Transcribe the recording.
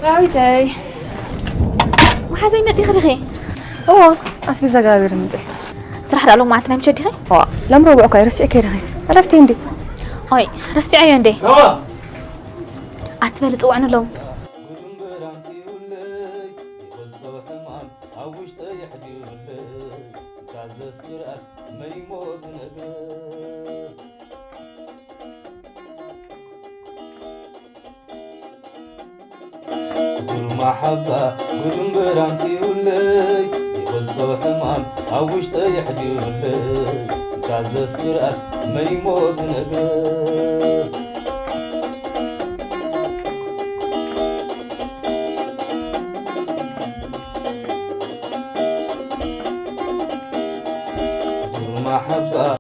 راويتي وحزي متي خلخي هو أسبي زغابير نتي صراحة لو معتنا مشدي خي لم ربعك يرسي كيرهي عرفتي عندي هاي رسي عيندي روى أتبل تصوعنا لهم محبة قدم برامتي ولي زيقلتو حمان عوش تيحدي ولي تعزف كرأس ميموز نقر